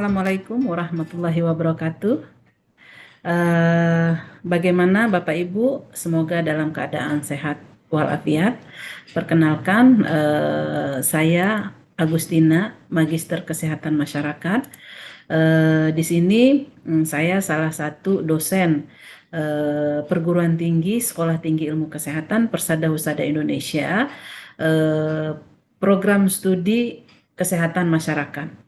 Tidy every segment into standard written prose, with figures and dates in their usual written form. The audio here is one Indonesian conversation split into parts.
Assalamualaikum warahmatullahi wabarakatuh. Eh, Bagaimana Bapak Ibu? Semoga dalam keadaan sehat walafiat. Perkenalkan, saya Agustina, Magister Kesehatan Masyarakat. Di sini saya salah satu dosen perguruan tinggi Sekolah Tinggi Ilmu Kesehatan Persada Husada Indonesia, program studi Kesehatan Masyarakat.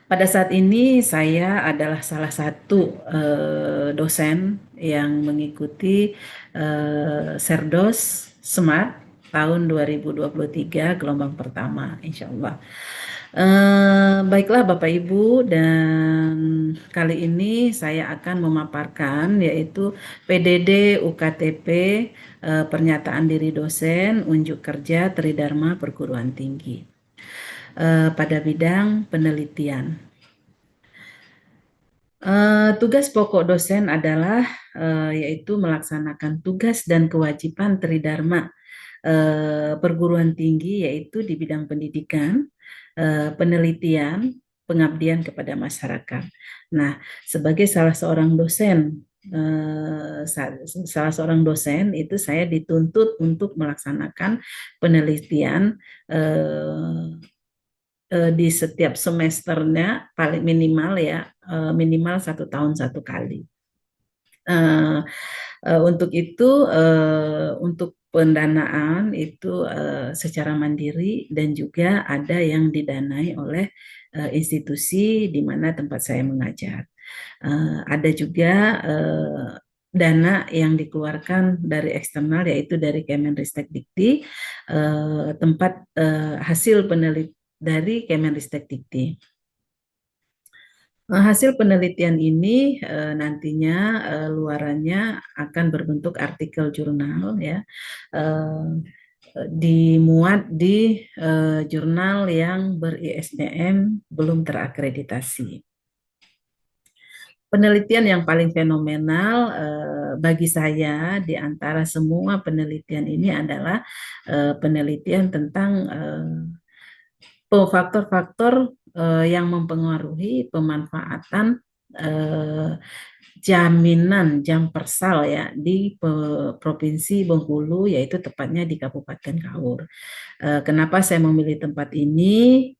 Pada saat ini saya adalah salah satu dosen yang mengikuti Serdos Smart tahun 2023 gelombang pertama, insya Allah. Baiklah Bapak Ibu, dan kali ini saya akan memaparkan yaitu PDD UKTP, pernyataan diri dosen, unjuk kerja Tridharma Perguruan Tinggi pada bidang penelitian. Tugas pokok dosen adalah yaitu melaksanakan tugas dan kewajiban Tridharma perguruan tinggi, yaitu di bidang pendidikan, penelitian, pengabdian kepada masyarakat. Nah, sebagai salah seorang dosen, itu saya dituntut untuk melaksanakan penelitian di setiap semesternya paling minimal ya, minimal 1 tahun 1 kali. Untuk itu, untuk pendanaan itu secara mandiri dan juga ada yang didanai oleh institusi di mana tempat saya mengajar. Ada juga dana yang dikeluarkan dari eksternal, yaitu dari Kemenristek-Dikti, tempat hasil penelitian dari Kemenristek-Dikti. Hasil penelitian ini nantinya luarannya akan berbentuk artikel jurnal ya, dimuat di jurnal yang ber-ISBN belum terakreditasi. Penelitian yang paling fenomenal bagi saya di antara semua penelitian ini adalah penelitian tentang faktor-faktor yang mempengaruhi pemanfaatan jaminan jam persal ya di Provinsi Bengkulu, yaitu tepatnya di Kabupaten Kaur. Kenapa saya memilih tempat ini?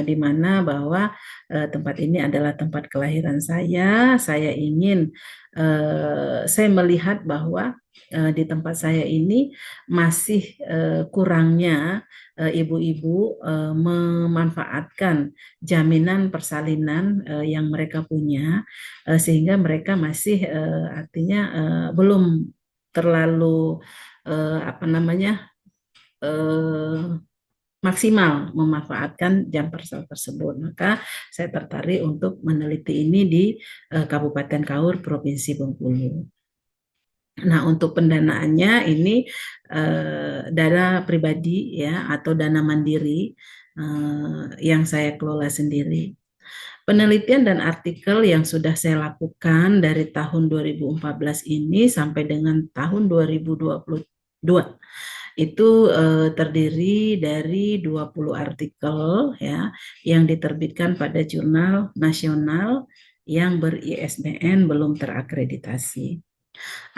Di mana bahwa tempat ini adalah tempat kelahiran saya. Saya melihat bahwa di tempat saya ini masih kurangnya ibu-ibu memanfaatkan jaminan persalinan yang mereka punya, sehingga mereka masih artinya belum terlalu maksimal memanfaatkan jam persal tersebut. Maka saya tertarik untuk meneliti ini di Kabupaten Kaur, Provinsi Bengkulu. Nah, untuk pendanaannya ini dana pribadi ya, atau dana mandiri yang saya kelola sendiri. Penelitian dan artikel yang sudah saya lakukan dari tahun 2014 ini sampai dengan tahun 2022 itu terdiri dari 20 artikel ya, yang diterbitkan pada jurnal nasional yang ber-ISBN belum terakreditasi.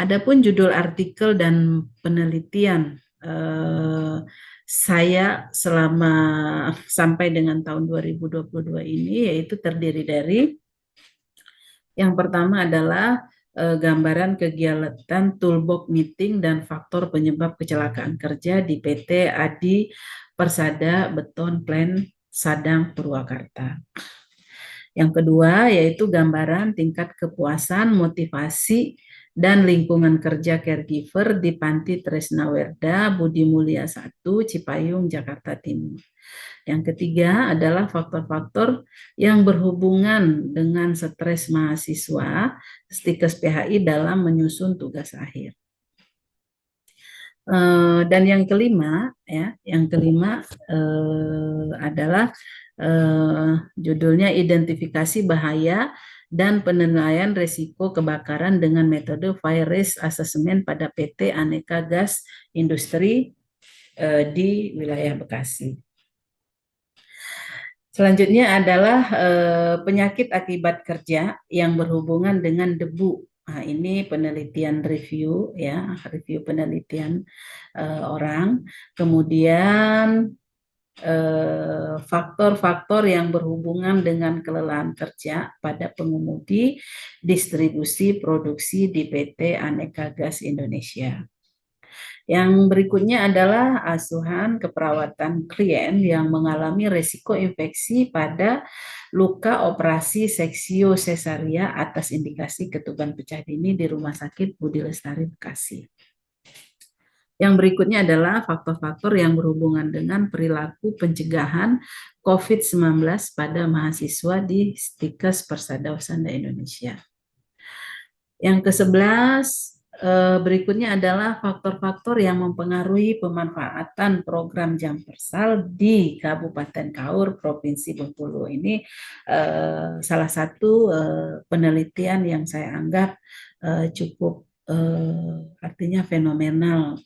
Adapun judul artikel dan penelitian saya selama sampai dengan tahun 2022 ini yaitu terdiri dari, yang pertama adalah gambaran kegiatan toolbox meeting dan faktor penyebab kecelakaan kerja di PT Adi Persada Beton Plant Sadang Purwakarta. Yang kedua yaitu gambaran tingkat kepuasan, motivasi, dan lingkungan kerja caregiver di Panti Tresnawerda Budi Mulia 1, Cipayung, Jakarta Timur. Yang ketiga adalah faktor-faktor yang berhubungan dengan stres mahasiswa, Stikes PHI dalam menyusun tugas akhir. Dan yang kelima adalah judulnya identifikasi bahaya dan penilaian risiko kebakaran dengan metode fire risk assessment pada PT Aneka Gas Industri di wilayah Bekasi. Selanjutnya adalah penyakit akibat kerja yang berhubungan dengan debu. Nah, ini penelitian review ya, review penelitian orang. Kemudian faktor-faktor yang berhubungan dengan kelelahan kerja pada pengemudi distribusi produksi di PT Aneka Gas Indonesia. Yang berikutnya adalah asuhan keperawatan klien yang mengalami resiko infeksi pada luka operasi seksio sesaria atas indikasi ketuban pecah dini di Rumah Sakit Budi Lestari Bekasi. Yang berikutnya adalah faktor-faktor yang berhubungan dengan perilaku pencegahan COVID-19 pada mahasiswa di Stikes Persada Husada Indonesia. Yang ke-11 berikutnya adalah faktor-faktor yang mempengaruhi pemanfaatan program Jampersal di Kabupaten Kaur, Provinsi Bengkulu. Ini salah satu penelitian yang saya anggap cukup artinya fenomenal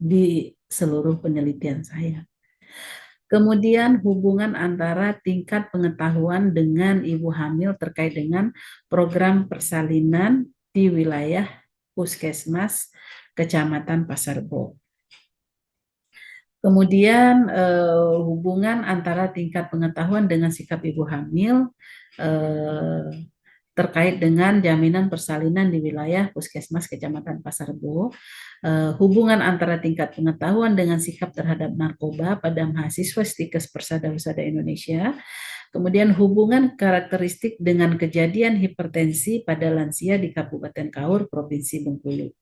di seluruh penelitian saya. Kemudian hubungan antara tingkat pengetahuan dengan ibu hamil terkait dengan program persalinan di wilayah Puskesmas Kecamatan Pasarbo. Kemudian hubungan antara tingkat pengetahuan dengan sikap ibu hamil terkait dengan jaminan persalinan di wilayah Puskesmas Kecamatan Pasarbo, hubungan antara tingkat pengetahuan dengan sikap terhadap narkoba pada mahasiswa Stikes Persada Husada Indonesia, kemudian hubungan karakteristik dengan kejadian hipertensi pada lansia di Kabupaten Kaur, Provinsi Bengkulu.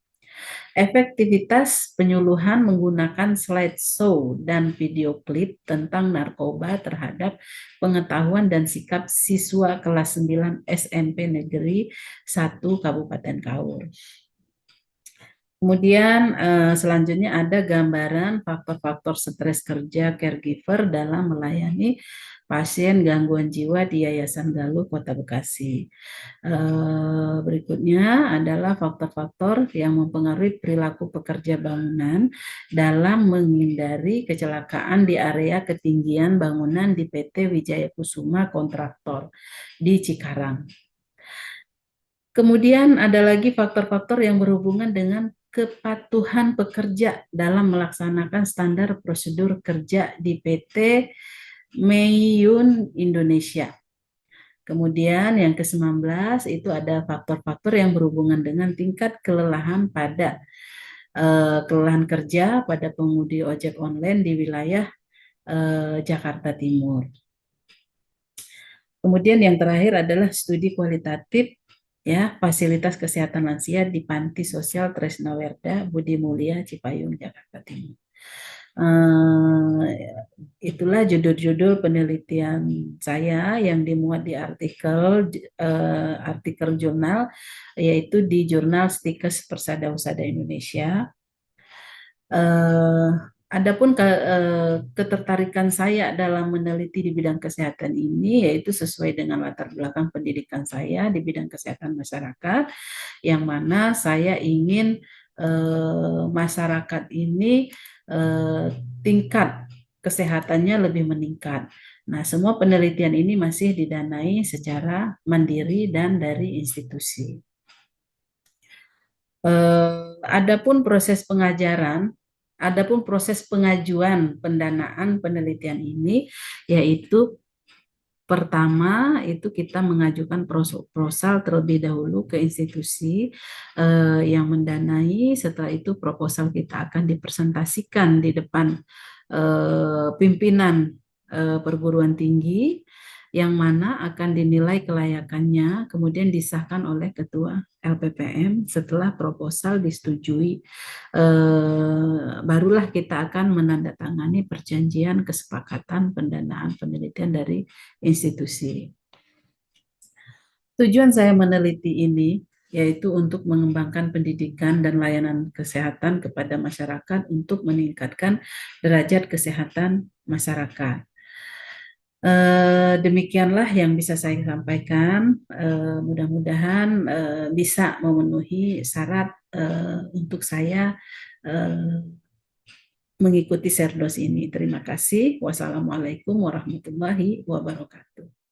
Efektivitas penyuluhan menggunakan slideshow dan video klip tentang narkoba terhadap pengetahuan dan sikap siswa kelas 9 SMP Negeri 1 Kabupaten Kaur. Kemudian selanjutnya ada gambaran faktor-faktor stres kerja caregiver dalam melayani pasien gangguan jiwa di Yayasan Galuh Kota Bekasi. Berikutnya adalah faktor-faktor yang mempengaruhi perilaku pekerja bangunan dalam menghindari kecelakaan di area ketinggian bangunan di PT Wijaya Kusuma Kontraktor di Cikarang. Kemudian ada lagi faktor-faktor yang berhubungan dengan kepatuhan pekerja dalam melaksanakan standar prosedur kerja di PT Meiyun Indonesia. Kemudian yang ke-19 itu ada faktor-faktor yang berhubungan dengan tingkat kelelahan pada kelelahan kerja pada pengemudi ojek online di wilayah Jakarta Timur. Kemudian yang terakhir adalah studi kualitatif ya fasilitas kesehatan lansia di Panti Sosial Tresnawerda Budi Mulia Cipayung Jakarta Timur. Itulah judul-judul penelitian saya yang dimuat di artikel jurnal, yaitu di jurnal Stikes Persada Husada Indonesia. Adapun ketertarikan saya dalam meneliti di bidang kesehatan ini yaitu sesuai dengan latar belakang pendidikan saya di bidang kesehatan masyarakat, yang mana saya ingin masyarakat ini tingkat kesehatannya lebih meningkat. Nah, semua penelitian ini masih didanai secara mandiri dan dari institusi. Adapun proses pengajaran, adapun proses pengajuan pendanaan penelitian ini, yaitu pertama itu kita mengajukan proposal terlebih dahulu ke institusi yang mendanai. Setelah itu proposal kita akan dipresentasikan di depan pimpinan perguruan tinggi, yang mana akan dinilai kelayakannya, kemudian disahkan oleh Ketua LPPM. Setelah proposal disetujui, barulah kita akan menandatangani perjanjian kesepakatan pendanaan penelitian dari institusi. Tujuan saya meneliti ini yaitu untuk mengembangkan pendidikan dan layanan kesehatan kepada masyarakat untuk meningkatkan derajat kesehatan masyarakat. Demikianlah yang bisa saya sampaikan. Mudah-mudahan bisa memenuhi syarat untuk saya mengikuti Serdos ini. Terima kasih. Wassalamualaikum warahmatullahi wabarakatuh.